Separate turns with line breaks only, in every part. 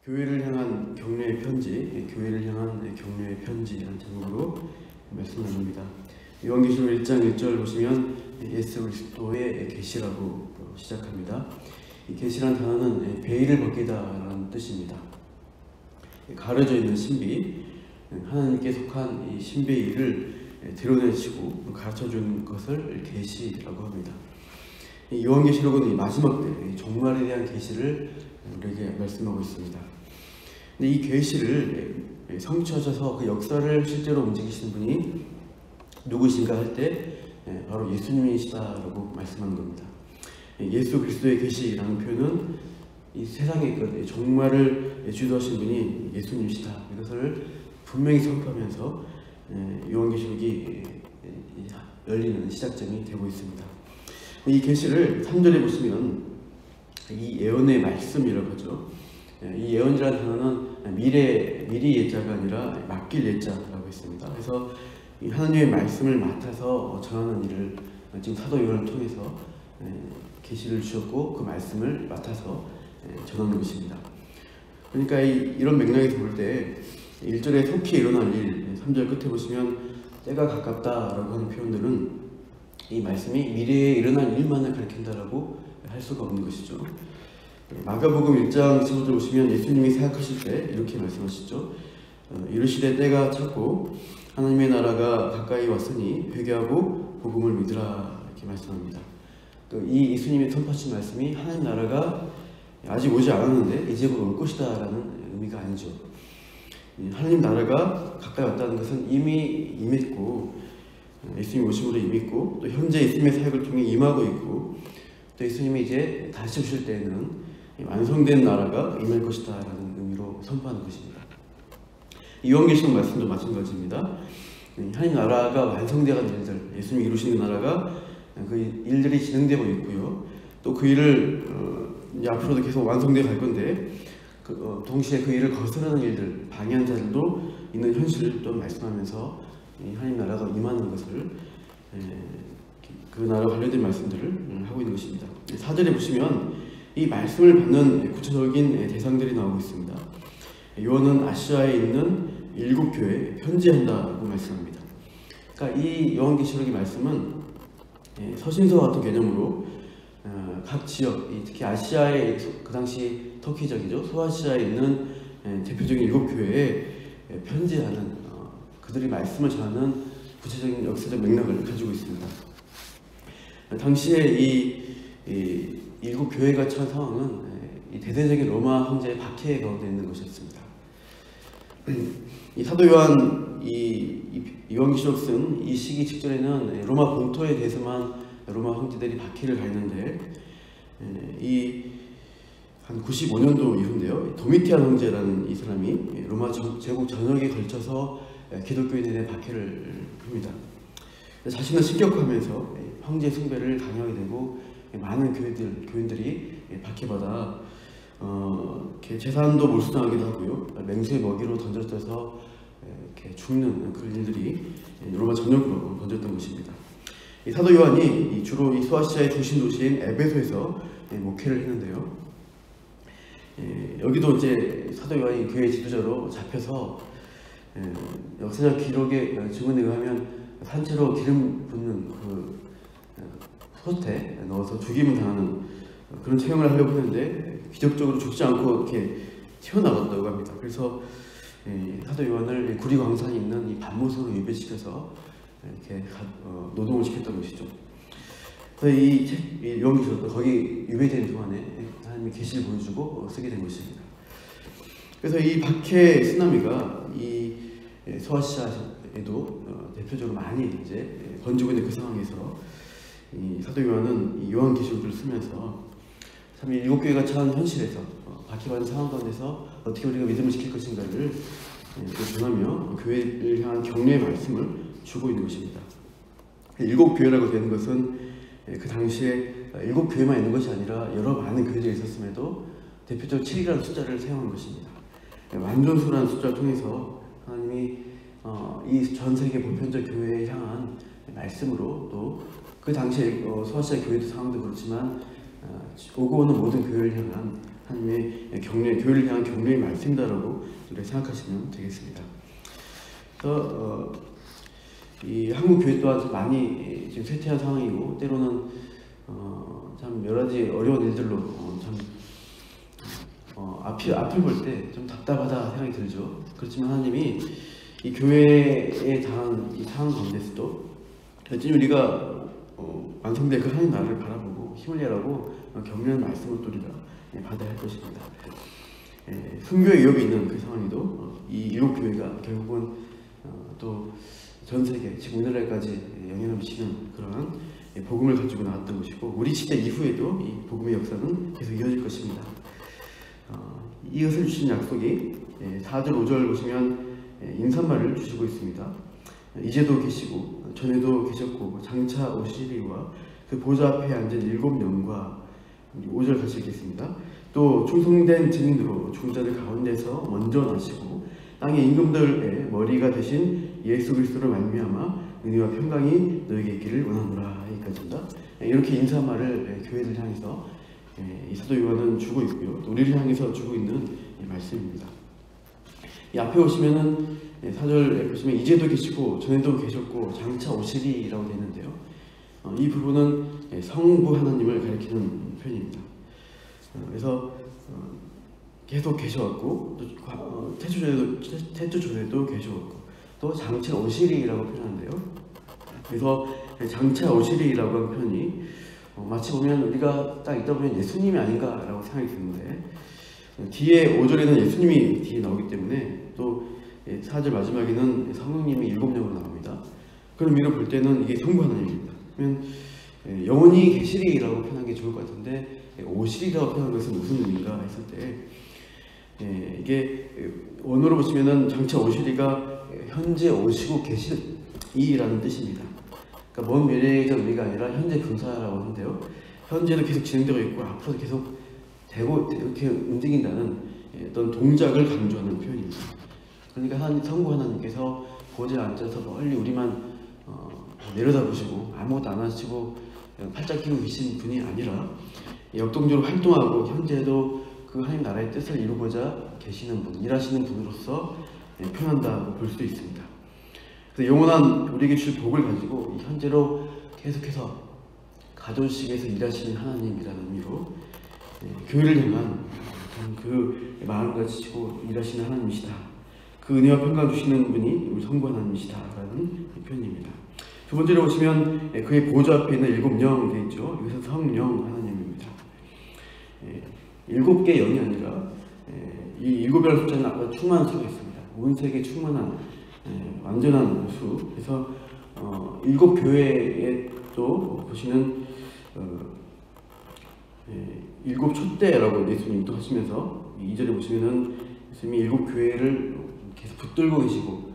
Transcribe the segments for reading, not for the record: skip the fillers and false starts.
교회를 향한 격려의 편지, 교회를 향한 격려의 편지라는 제목으로 말씀을 나눕니다. 요한계시록 1장 1절 보시면 예수 그리스도의 계시라고 시작합니다. 이 계시란 단어는 베일을 벗기다라는 뜻입니다. 가려져 있는 신비, 하나님께 속한 이 신비를 드러내시고 가르쳐준 것을 계시라고 합니다. 요한계시록은 이 마지막 때 종말에 대한 계시를 우리에게 말씀하고 있습니다. 근데 이 계시를 성취하셔서 그 역사를 실제로 움직이시는 분이 누구신가 할 때 바로 예수님이시다라고 말씀하는 겁니다. 예수 그리스도의 계시라는 표현은 이 세상의 그 종말을 주도하신 분이 예수님이시다, 이것을 분명히 선포하면서 요한계시록이 열리는 시작점이 되고 있습니다. 이 계시를 3절에 보시면 이 예언의 말씀이라고 하죠. 이 예언이라는 단어는 미리 예자가 아니라 맡길 예자라고 했습니다. 그래서 하나님의 말씀을 맡아서 전하는 일을 지금 사도 요한을 통해서 계시를 주셨고 그 말씀을 맡아서 전하는 것입니다. 그러니까 이런 맥락에서 볼 때 1절에 속히 일어날 일, 3절 끝에 보시면 때가 가깝다라고 하는 표현들은 이 말씀이 미래에 일어날 일만을 가리킨다라고 할 수가 없는 것이죠. 마가복음 1장 15절 보시면 예수님이 사역하실 때 이렇게 말씀하시죠. 이르시되 때가 찼고 하나님의 나라가 가까이 왔으니 회개하고 복음을 믿으라, 이렇게 말씀합니다. 또 이 예수님이 선포하신 말씀이 하나님 나라가 아직 오지 않았는데 이제 곧 올 것이다 라는 의미가 아니죠. 하나님 나라가 가까이 왔다는 것은 이미 임했고, 예수님이 오심으로 임했고, 또 현재 예수님의 사역을 통해 임하고 있고, 또 예수님이 이제 다시 오실 때에는 완성된 나라가 임할 것이다 라는 의미로 선포하는 것입니다. 요한계시록 말씀도 마찬가지입니다. 하나님 나라가 완성되어간 일들, 예수님이 이루시는 나라가 그 일들이 진행되고 있고요. 또 그 일을 이제 앞으로도 계속 완성되어 갈 건데, 동시에 그 일을 거스르는 일들, 방해한 자들도 있는 현실을 또 말씀하면서 하나님 나라가 임하는 것을, 그 나라와 관련된 말씀들을 하고 있는 것입니다. 4절에 보시면 이 말씀을 받는 구체적인 대상들이 나오고 있습니다. 요한은 아시아에 있는 7교회에 편지한다고 말씀합니다. 그러니까 이 요한계시록의 말씀은 서신서와 같은 개념으로 각 지역, 특히 아시아의 그 당시 터키적이죠, 소아시아에 있는 대표적인 7교회에 편지하는, 그들이 말씀을 전하는 구체적인 역사적 맥락을 가지고 있습니다. 당시에 이 7교회가 처한 상황은 이 대대적인 로마 황제의 박해 가운데 있는 것이었습니다. 이 사도 요한, 요한계시록 쓴 이 시기 직전에는 로마 본토에 대해서만 로마 황제들이 박해를 가했는데, 한 95년도 이후인데요, 도미티안 황제라는 이 사람이 로마 제국 전역에 걸쳐서 기독교인들의 박해를 봅니다. 자신을 신격화하면서 황제 숭배를 강요하게 되고, 많은 교인들이 박해받아 재산도 몰수당하기도 하고요, 맹수의 먹이로 던져져서 이렇게 죽는 그런 일들이 로마 전역으로 번졌던 것입니다. 이 사도 요한이 주로 이 소아시아의 중심 도시인 에베소에서 목회를 했는데요, 여기도 이제 사도 요한이 교회 지도자로 잡혀서 역사적 기록의 증언에 의하면 산채로 기름 붓는 그 솥에 넣어서 죽임을 당하는 그런 처형을 하려고 했는데 기적적으로 죽지 않고 이렇게 튀어나갔다고 합니다. 그래서 사도 요한을 구리 광산에 있는 이 반모선으로 유배시켜서 이렇게 노동을 시켰던 것이죠. 그래서 이 요한계시록도 거기 유배된 동안에 하나님이 계시를 보여주고 쓰게 된 것입니다. 그래서 이 박해 쓰나미가 이 소아시아에도 대표적으로 많이 이제 번지고 있는 그 상황에서 이 사도 요한은 이 요한계시록을 쓰면서 참 이 7교회가 처한 현실에서 박해받은 상황 가운데서 어떻게 우리가 믿음을 지킬 것인가를 전하며 교회를 향한 격려의 말씀을 주고 있는 것입니다. 7교회라고 되는 것은 그 당시에 7교회만 있는 것이 아니라 여러 많은 교회들이 있었음에도 대표적으로 7이라는 숫자를 사용한 것입니다. 완전수라는 숫자를 통해서 하나님이 이 전 세계 보편적 교회에 향한 말씀으로, 또 그 당시에 소아시아 교회도 상황도 그렇지만 오고 오는 모든 교회를 향한 하나님의 격려, 교회를 향한 격려의 말씀이다라고 우리가 생각하시면 되겠습니다. 그래서 이 한국 교회 또한 많이 지금 쇠퇴한 상황이고 때로는 참 여러 가지 어려운 일들로 참 앞을 볼 때 좀 답답하다 생각이 들죠. 그렇지만 하나님이 이 교회에 당한 이 상황 가운데서도 여전히 우리가 완성될 그 하나님 나라를 바라보고 힘을 내라고 격려하는 말씀을 또 우리가 받아야 할 것입니다. 순교의 위협이 있는 그 상황에도 이 일곱 교회가 결국은 또 전 세계, 지금 우리나라까지 영향을 미치는 그러한 복음을 가지고 나왔던 것이고 우리 시대 이후에도 이 복음의 역사는 계속 이어질 것입니다. 이것을 주신 약속이 4절 5절 보시면 인사말을 주시고 있습니다. 이제도 계시고 전에도 계셨고 장차 오시리와 그 보좌 앞에 앉은 7명과 5절 같이 읽겠습니다. 또 충성된 증인으로 죽은 자들 가운데서 먼저 나시고 땅의 임금들의 머리가 되신 예수 그리스도로 말미암아 은혜와 평강이 너에게 있기를 원하노라. 여기까지입니다. 이렇게 인사말을 교회를 향해서 이 사도 요한은 주고 있고요. 또 우리를 향해서 주고 있는 말씀입니다. 이 앞에 오시면은 4절에 보시면 이제도 계시고 전에도 계셨고 장차 오시리라고 되어 있는데요. 이 부분은 성부 하나님을 가리키는 표현입니다. 그래서 계속 계셔왔고 태초 전에도 계셔왔고 또 장차 오시리라고 표현하는데요. 그래서 장차 오시리라고 하는 표현이 마치 보면 우리가 딱 읽다 보면 예수님이 아닌가라고 생각이 드는데 뒤에 5절에는 예수님이 뒤에 나오기 때문에 또 4절 마지막에는 성령님이 7명으로 나옵니다. 그런 의미로 볼 때는 이게 성부 하나님입니다. 그러면 영원히 계시리라고 표현한 게 좋을 것 같은데 오시리라고 표현한 것은 무슨 의미인가 했을 때 이게 원어로 보시면은 장차 오시리가 현재 오시고 계시리라는 뜻입니다. 그러니까 먼 미래적 의미가 아니라 현재 분사라고 하는데요. 현재도 계속 진행되고 있고 앞으로도 계속 되고 이렇게 움직인다는 어떤 동작을 강조하는 표현입니다. 그러니까 성부 하나님께서 보좌에 앉아서 멀리 우리만 내려다보시고 아무것도 안 하시고 팔짱 끼고 계신 분이 아니라 역동적으로 활동하고 현재도 그 하나님 나라의 뜻을 이루고자 계시는 분, 일하시는 분으로서 표현한다고 볼 수 있습니다. 그래서 영원한 우리에게 주실 복을 가지고 현재로 계속해서 가족식에서 일하시는 하나님이라는 의미로 교회를 향한 그 마음을 가지고 일하시는 하나님이시다. 그 은혜와 평강 주시는 분이 우리 성부 하나님이시다라는 표현입니다. 두 번째로 보시면 그의 보좌 앞에 있는 7영 되어 있죠. 이것은 성령 하나님입니다. 7개의 영이 아니라 이 7이라는 숫자는 아까 충만한 수가 있습니다. 온 세계에 충만한 완전한 수. 그래서 7교회에 또 보시는 7 촛대라고 예수님이 또 하시면서 2절에 보시면은 예수님이 7교회를 계속 붙들고 계시고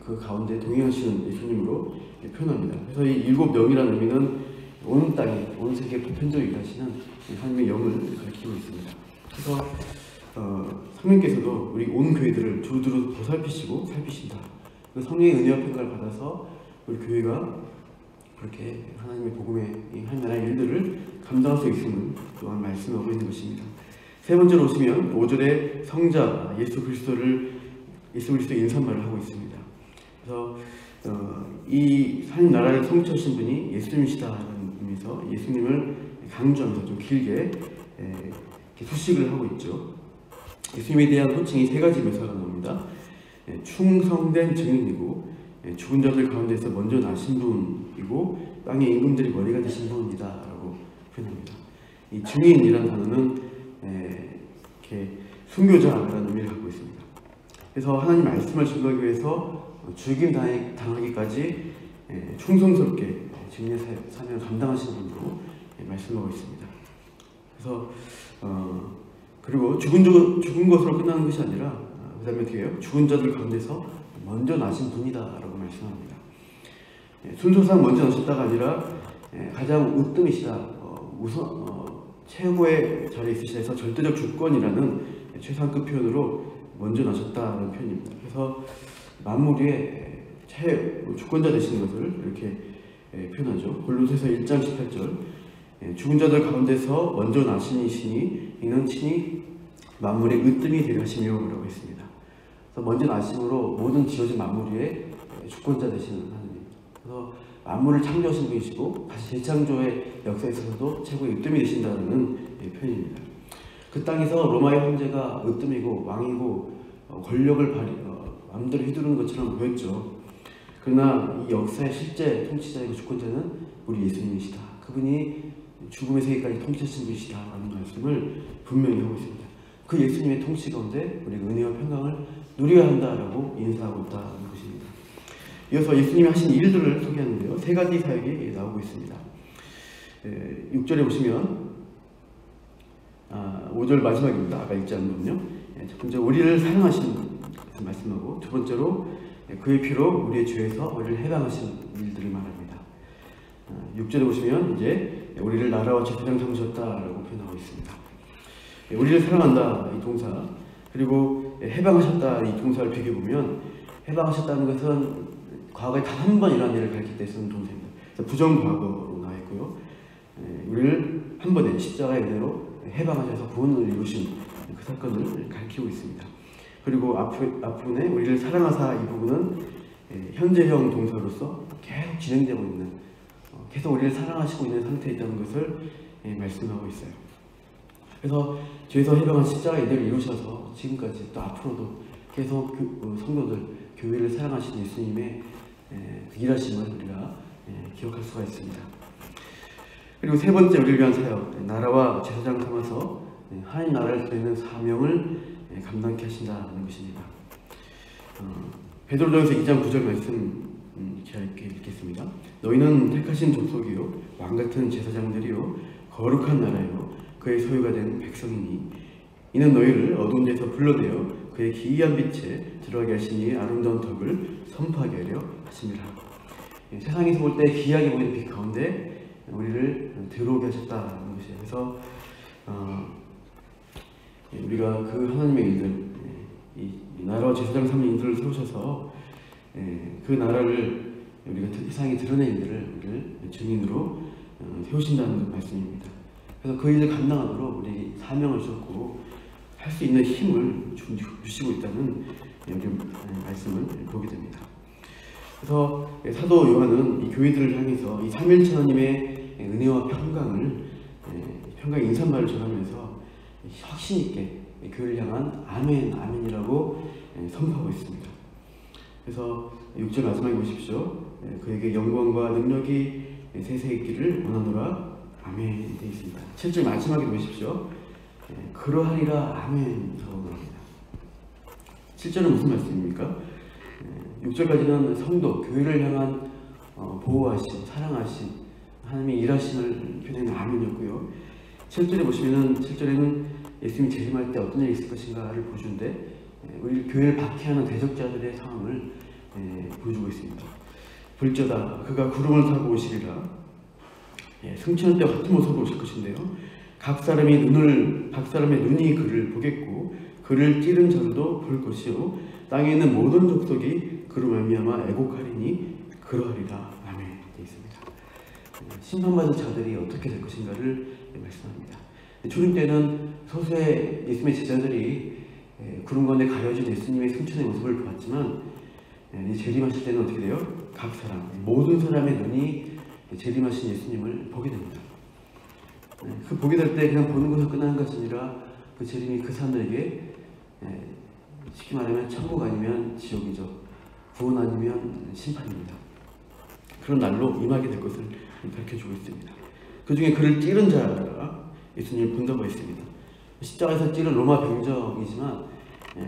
그 가운데 동행하시는 예수님으로 표현합니다. 그래서 이 7명이라는 의미는 온 땅에, 온 세계에 보편적으로 일하시는 하나님의 영을 가리키고 있습니다. 그래서 성령께서도 우리 온 교회들을 두루두루 보살피시고 살피신다. 그 성령의 은혜와 평가를 받아서 우리 교회가 그렇게 하나님의 복음의 하나님 나라의 일들을 감당할 수 있음을 또한 말씀하고 있는 것입니다. 세 번째로 오시면 5절에 성자 예수 그리스도의 인사말을 하고 있습니다. 그래서 이 하나님 나라를 성취하신 분이 예수님이시다라는 의미에서 예수님을 강조하면서 좀 길게 수식을 하고 있죠. 예수님에 대한 호칭이 3가지 묘사가 나옵니다. 충성된 증인이고 죽은 자들 가운데서 먼저 나신 분이고 땅의 임금들이 머리가 되신 분이다 라고 표현합니다. 이 증인이라는 단어는 이렇게 순교자라는 의미를 갖고 있습니다. 그래서 하나님 말씀을 증거하기 위해서 죽임 당하기까지 충성스럽게 증인의 사명을 감당하시는 분으로 말씀하고 있습니다. 그래서 그리고 죽은 것으로 끝나는 것이 아니라 그 다음에 어떻게 해요? 죽은 자들 가운데서 먼저 나신 분이다 라고 말씀합니다. 순서상 먼저 나셨다가 아니라 가장 으뜸이시다, 최고의 자리에 있으시다 해서 절대적 주권이라는 최상급 표현으로 먼저 나셨다는 표현입니다. 그래서 만물 위에 주권자 되시는 것을 이렇게 표현하죠. 골로새서 1장 18절 죽은 자들 가운데서 먼저 나신 이시니 이는 친히 만물의 으뜸이 되려 하시며라고 했습니다. 그래서 먼저 나심으로 모든 지어진 만물 위에 주권자 되시는 하나님. 그래서 만물을 창조하신 분이시고 다시 재창조의 역사에 있어서도 최고의 으뜸이 되신다는 표현입니다. 그 땅에서 로마의 황제가 으뜸이고 왕이고 권력을 마음대로 휘두르는 것처럼 보였죠. 그러나 이 역사의 실제 통치자이고 주권자는 우리 예수님이시다. 그분이 죽음의 세계까지 통치하신 분이시다 라는 말씀을 분명히 하고 있습니다. 그 예수님의 통치 가운데 우리가 은혜와 평강을 누려야 한다라고 인사하고 있다는 것입니다. 이어서 예수님이 하신 일들을 소개하는데요. 세 가지 사역이 나오고 있습니다. 6절에 보시면 5절 마지막입니다. 아까 읽지 않은 부분요. 첫 번째, 우리를 사랑하신 말씀하고, 두 번째로 그의 피로 우리의 죄에서 우리를 해방하신 일들을 말합니다. 6절에 보시면 이제 우리를 나라와 제사장 삼으셨다라고 표현하고 있습니다. 우리를 사랑한다 이 동사, 그리고 해방하셨다 이 동사를 비교해보면 해방하셨다는 것은 과거에 단 한 번 이러한 일을 가르칠 때 쓰는 동사입니다. 부정과거로 나와 있고요. 우리를 한 번에 십자가의 은혜로 해방하셔서 구원을 이루신 그 사건을 가리키고 있습니다. 그리고 앞부분에 우리를 사랑하사 이 부분은 현재형 동사로서 계속 진행되고 있는, 계속 우리를 사랑하시고 있는 상태에 있다는 것을 말씀하고 있어요. 그래서 죄에서 해방한 십자가 이대로 이루셔서 지금까지 또 앞으로도 계속 성도들, 교회를 사랑하신 예수님의 그 일하심을 우리가 기억할 수가 있습니다. 그리고 세 번째, 우리를 위한 사역, 나라와 제사장 삼아서 하나님 나라를 드리는 사명을 감당케 하신다는 것입니다. 베드로전서 2장 9절 말씀 이렇게 읽겠습니다. 너희는 택하신 족속이요 왕같은 제사장들이요 거룩한 나라요 그의 소유가 된 백성이니 이는 너희를 어두운 데서 불러내어 그의 기이한 빛에 들어가게 하신 이의 아름다운 덕을 선포하게 하려 하심이라. 세상에서 볼 때 기이하게 보이는 빛 가운데 우리를 들어오게 하셨다는 것이에요. 그래서 우리가 그 하나님의 일들, 이 나라와 제사장 삼는 일들을 세우셔서 그 나라를 우리가 세상에 드러낸 일들을 우리를 증인으로 세우신다는 말씀입니다. 그래서 그 일을 감당하도록 우리 사명을 주셨고 할 수 있는 힘을 주시고 있다는 말씀을 보게 됩니다. 그래서 사도 요한은 이 교회들을 향해서 이 삼일체 하나님의 은혜와 평강 인사말을 전하면서 확신 있게 교회를 향한 아멘, 아멘이라고 선포하고 있습니다. 그래서 6절 마지막에 보십시오. 그에게 영광과 능력이 세세히 있기를 원하노라. 아멘 되어 있습니다. 7절 마지막에 보십시오. 그러하리라. 아멘 하고 나옵니다. 7절은 무슨 말씀입니까? 6절까지는 성도, 교회를 향한 보호하심, 사랑하심, 하나님의 일하심을 표현하는 아멘이었고요. 7절에 보시면은 7절에는 예수님이 재림할 때 어떤 일이 있을 것인가를 보여주는데 우리 교회를 박해하는 대적자들의 상황을 보여주고 있습니다. 불자다 그가 구름을 타고 오시리라. 승천할 때와 같은 모습으로 오실 것인데요. 각 사람의 눈이 그를 보겠고 그를 찌른 자들도 볼 것이요 땅에 있는 모든 족속이 그로 말미암아 애곡하리니 그러하리라. 아멘 되어 있습니다. 심판받은 자들이 어떻게 될 것인가를 말씀합니다. 초림 때는 소수의 예수님의 제자들이 구름 가운데 가려진 예수님의 승천의 모습을 보았지만 재림하실 때는 어떻게 돼요? 각 사람, 모든 사람의 눈이 재림하신 예수님을 보게 됩니다. 그 보게 될 때 그냥 보는 것으로 끝나는 것이 아니라 그 재림이 그 사람들에게 쉽게 말하면 천국 아니면 지옥이죠. 구원 아니면 심판입니다. 그런 날로 임하게 될 것을 밝혀주고 있습니다. 그 중에 그를 찌른 자가 예수님을 본다고 했습니다. 십자가에서 찌른 로마 병정이지만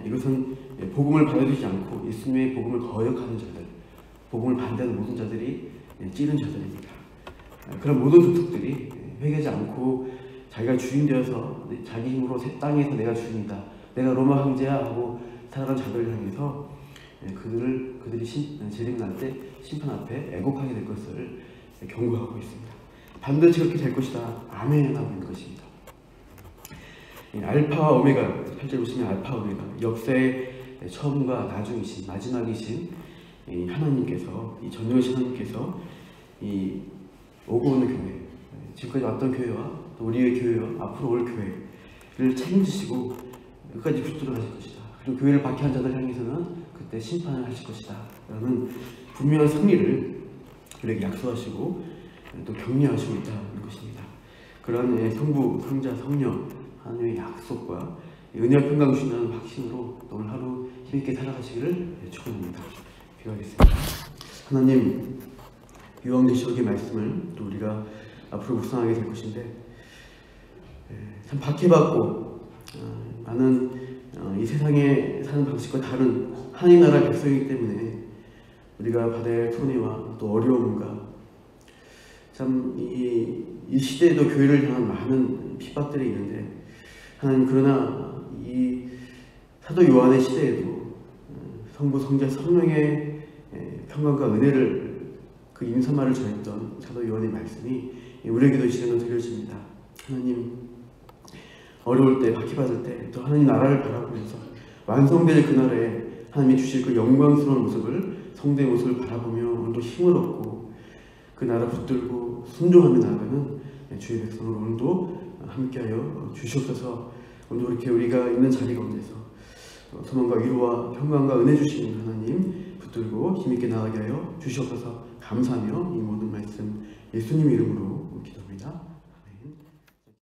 이것은 복음을 받아들이지 않고 예수님의 복음을 거역하는 자들, 복음을 반대하는 모든 자들이 찌른 자들입니다. 그런 모든 족속들이 회개하지 않고 자기가 주인 되어서 자기 힘으로 새 땅에서 내가 주인이다, 내가 로마 황제야 하고 살아간 자들을 향해서 그들이 재림 날 때 심판 앞에 애곡하게 될 것을 경고하고 있습니다. 반드시 그렇게 될 것이다. 아멘 하고 있는 것입니다. 알파와 오메가, 8절 보시면 알파 오메가, 역사의 처음과 나중이신 마지막이신 하나님께서, 이 전능하신 하나님께서 이 오고 오는 교회, 지금까지 왔던 교회와 또 우리의 교회와 앞으로 올 교회를 책임지시고 끝까지 붙들어 가실 것이다. 그리고 교회를 박해한 자들 향해서는 그때 심판을 하실 것이다 라는 분명한 승리를 우리에게 약속하시고 또 격려하시고 있다는 것입니다. 그런 성부, 성자, 성령 하나님의 약속과 은혜와 평강 주신다는 확신으로 오늘 하루 힘있게 살아가시기를 축원합니다. 기도하겠습니다. 하나님, 요한계시록의 말씀을 또 우리가 앞으로 묵상하게 될 것인데 참 박해받고 많은 이 세상에 사는 방식과 다른 하나님 나라 백성이기 때문에 우리가 받아야 할 손해와 또 어려움과 참 이 시대에도 교회를 향한 많은 핍박들이 있는데 하나님, 그러나 이 사도 요한의 시대에도 성부, 성자, 성령의 평강과 은혜를 그 인사말을 전했던 사도 요한의 말씀이 우리에게도 이 시간에 드려집니다. 하나님, 어려울 때, 박해받을 때 또 하나님 나라를 바라보면서 완성될 그날에 하나님이 주실 그 영광스러운 모습을, 성대의 모습을 바라보며 오늘도 힘을 얻고 그 나라 붙들고 순종하며 나아가는 주의 백성을 오늘도 함께하여 주시옵소서. 오늘도 이렇게 우리가 있는 자리 가운데서 소망과 위로와 평강과 은혜 주시는 하나님 붙들고 힘있게 나아가게 하여 주시옵소서. 감사하며 이 모든 말씀 예수님 이름으로 기도합니다.